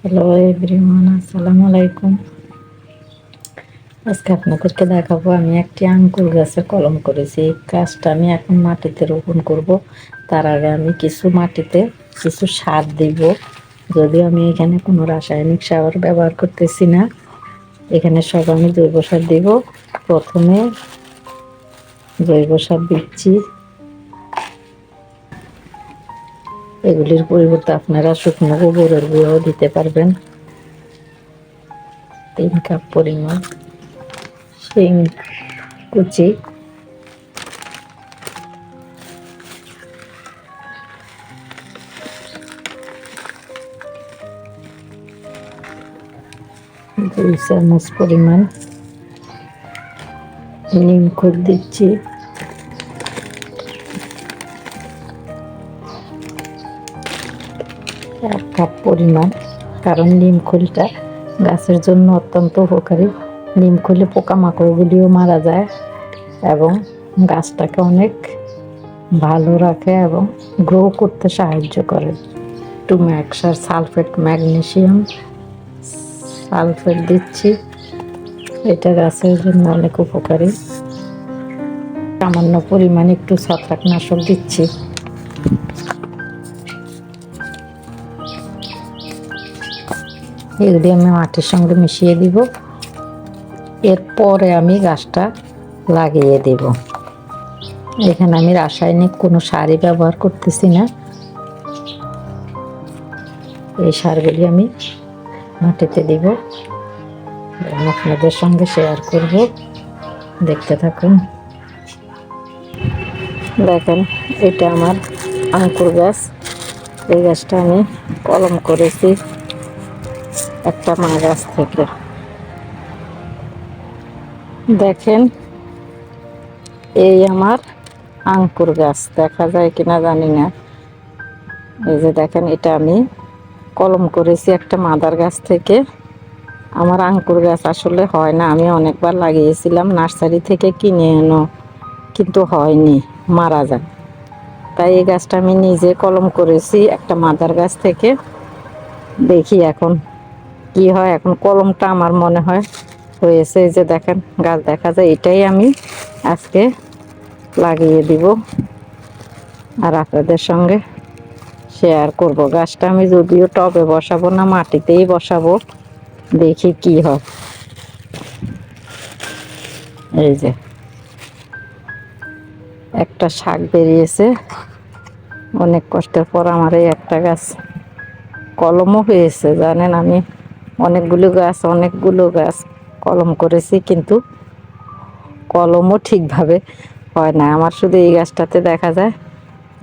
Hello everyone, আসসালামু আলাইকুম। আজকে আপনাদেরকে দেখাবো আমি একটি আঙ্কুর গাছের কলম করেছি। এই গাছটা আমি এখন মাটিতে রোপণ করব। তার আগে আমি মাটিতে কিছু সার দিব। যদিও আমি এখানে কোনো রাসায়নিক সার ব্যবহার করতেছি না, এখানে সব আমি জৈব সার দিব। প্রথমে জৈব সার দিচ্ছি। এগুলির পরিবর্তে আপনারা শুকনো গোবরের গুঁড়াও দিতে পারবেন। 3 কাপ পরিমাণ শিং কুচি, দুই চামচ পরিমাণ নিম খোল দিচ্ছি, এক কাপ পরিমাণ। কারণ নিম খোলটা গাছের জন্য অত্যন্ত উপকারী। নিম খোলে পোকামাকড়গুলিও মারা যায় এবং গাছটাকে অনেক ভালো রাখে এবং গ্রো করতে সাহায্য করে। একটু ম্যাক্সার সালফেট, ম্যাগনেসিয়াম সালফেট দিচ্ছি। এটা গাছের জন্য অনেক উপকারী। সামান্য পরিমাণে একটু ছত্রাকনাশক দিচ্ছি। এগুলি আমি মাটির সঙ্গে মিশিয়ে দিব। এরপরে আমি গাছটা লাগিয়ে দেব। এখানে আমি রাসায়নিক কোনো সারই ব্যবহার করতেছি না। এই সারগুলি আমি মাটিতে দিব এবং আপনাদের সঙ্গে শেয়ার করব। দেখতে থাকুন। দেখেন, এটা আমার আঙ্কুর গাছ। এই গাছটা আমি কলম করেছি একটা মা গাছ থেকে। দেখেন, এই আমার আঙ্কুর গাছ, দেখা যায় কিনা জানি না। এই যে দেখেন, এটা আমি কলম করেছি একটা মাদার গাছ থেকে। আমার আঙ্কুর গাছ আসলে হয় না, আমি অনেকবার লাগিয়েছিলাম নার্সারি থেকে কিনে এনো, কিন্তু হয়নি, মারা যায়। তাই এই গাছটা আমি নিজে কলম করেছি একটা মাদার গাছ থেকে। দেখি এখন কি হয়। এখন কলমটা আমার মনে হয় হয়েছে। এই যে দেখেন, গাছ দেখা যায়। এটাই আমি আজকে লাগিয়ে দিব আর আপনাদের সঙ্গে শেয়ার করব। গাছটা আমি যদিও টবে বসাবো না, মাটিতেই বসাবো, দেখি কি হয়। এই যে একটা শাক বেরিয়েছে, অনেক কষ্টের পর আমার এই একটা গাছ কলমও হয়েছে। জানেন, আমি অনেকগুলো গাছ কলম করেছি, কিন্তু কলমও ঠিকভাবে হয় না আমার। শুধু এই গাছটাতে দেখা যায়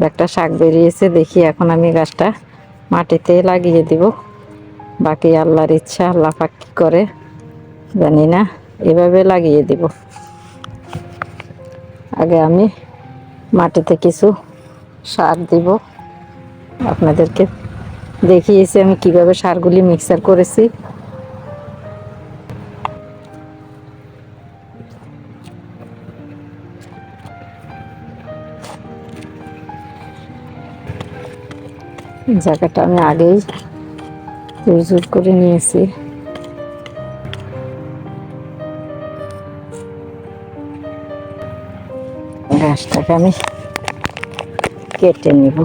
একটা শাক বেরিয়েছে। দেখি এখন আমি গাছটা মাটিতে লাগিয়ে দিব। বাকি আল্লাহর ইচ্ছা, আল্লাহ পাক কি করে জানি না। এভাবে লাগিয়ে দিব। আগে আমি মাটিতে কিছু সার দিব। আপনাদেরকে দেখিয়েছি আমি কিভাবে সারগুলি মিক্সার করেছি। জায়গাটা আমি আগেই জোর করে নিয়েছি। ঘাসটাকে আমি কেটে নিব।